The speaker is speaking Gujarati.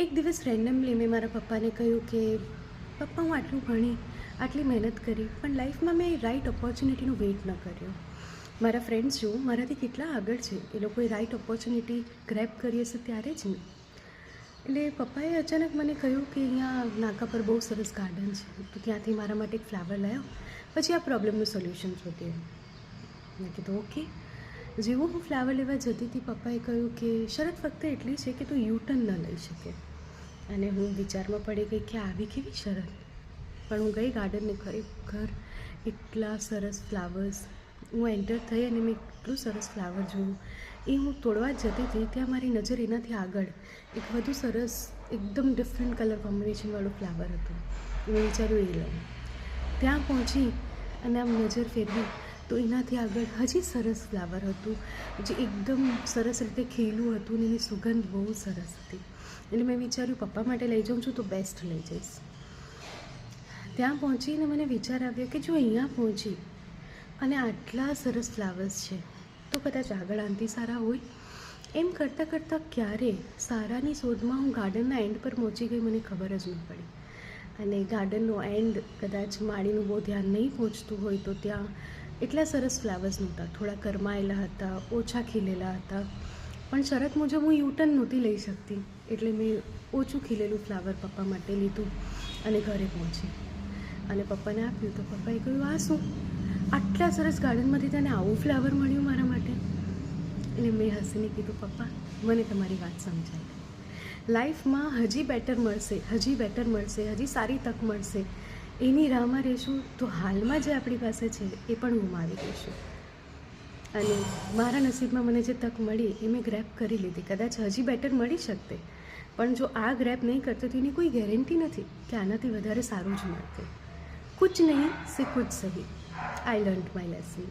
એક દિવસ રેન્ડમલી મેં મારા પપ્પાને કહ્યું કે પપ્પા, હું આટલું ભણી, આટલી મહેનત કરી, પણ લાઈફમાં મેં રાઈટ ઓપોર્ચ્યુનિટીનો વેઇટ ન કર્યો. મારા ફ્રેન્ડ્સ જો મારાથી કેટલા આગળ છે, એ લોકોએ રાઈટ ઓપોર્ચ્યુનિટી ગ્રેબ કરી હશે ત્યારે જ નહીં. એટલે પપ્પાએ અચાનક મને કહ્યું કે અહીંયા નાકા પર બહુ સરસ ગાર્ડન છે, તો ત્યાંથી મારા માટે એક ફ્લાવર લાવ્યો, પછી આ પ્રોબ્લેમનું સોલ્યુશન શોધીએ. મેં કીધું ઓકે. જેવું હું ફ્લાવર લેવા જતી હતી, પપ્પાએ કહ્યું કે શરત ફક્ત એટલી છે કે તું યુટર્ન ન લઈ શકે. અને હું વિચારમાં પડી ગઈ કે આવી કેવી શરત. પણ હું ગઈ ગાર્ડનને, ખરેખર એટલા સરસ ફ્લાવર્સ. હું એન્ટર થઈ અને મેં એટલું સરસ ફ્લાવર જોયું. એ હું તોડવા જ જતી હતી, ત્યાં મારી નજર એનાથી આગળ એક વધુ સરસ, એકદમ ડિફરન્ટ કલર કોમ્બિનેશનવાળું ફ્લાવર હતું. મેં વિચાર્યું એ લઉં. ત્યાં પહોંચી અને આમ નજર ફેરવી તો એનાથી આગળ હજી સરસ ફ્લાવર હતું, જે એકદમ સરસ રીતે ખીલું હતું ને એની સુગંધ બહુ સરસ હતી. એટલે મેં વિચાર્યું પપ્પા માટે લઈ જાઉં છું તો બેસ્ટ લઈ જઈશ. ત્યાં પહોંચીને મને વિચાર આવ્યો કે જો અહીંયા પહોંચી અને આટલા સરસ ફ્લાવર્સ છે તો કદાચ આગળ આનથી સારા હોય. એમ કરતાં કરતાં ક્યારે સારાની શોધમાં હું ગાર્ડનના એન્ડ પર પહોંચી ગઈ, મને ખબર જ ન પડી. અને ગાર્ડનનો એન્ડ કદાચ માળીનું બહુ ધ્યાન નહીં પહોંચતું હોય તો ત્યાં એટલા સરસ ફ્લાવર્સ નહોતા, થોડા કરમાયેલા હતા, ઓછા ખીલેલા હતા. પણ શરત મુજબ હું યુટર્ન નહોતી લઈ શકતી, એટલે મેં ઓછું ખીલેલું ફ્લાવર પપ્પા માટે લીધું અને ઘરે પહોંચી અને પપ્પાને આપ્યું. તો પપ્પાએ કહ્યું, આ શું, આટલા સરસ ગાર્ડનમાંથી તને આવું ફ્લાવર મળ્યું મારા માટે? એટલે મેં હસીને કીધું, પપ્પા મને તમારી વાત સમજાય. લાઈફમાં હજી બેટર મળશે, હજી બેટર મળશે, હજી સારી તક મળશે. એની રાહમાં રહીશું તો હાલમાં જે આપણી પાસે છે એ પણ ગુમાવી દઈશું. અને મારા નસીબમાં મને જે તક મળી એ મેં ગ્રેપ કરી લીધી. કદાચ હજી બેટર મળી શકતે, પણ જો આ ગ્રેપ નહીં કરતો તો એની કોઈ ગેરંટી નથી કે આનાથી વધારે સારું જ મળશે. કુછ નહીં સે કુછ સહી. આઈ લર્ન્ટ માય લેસન.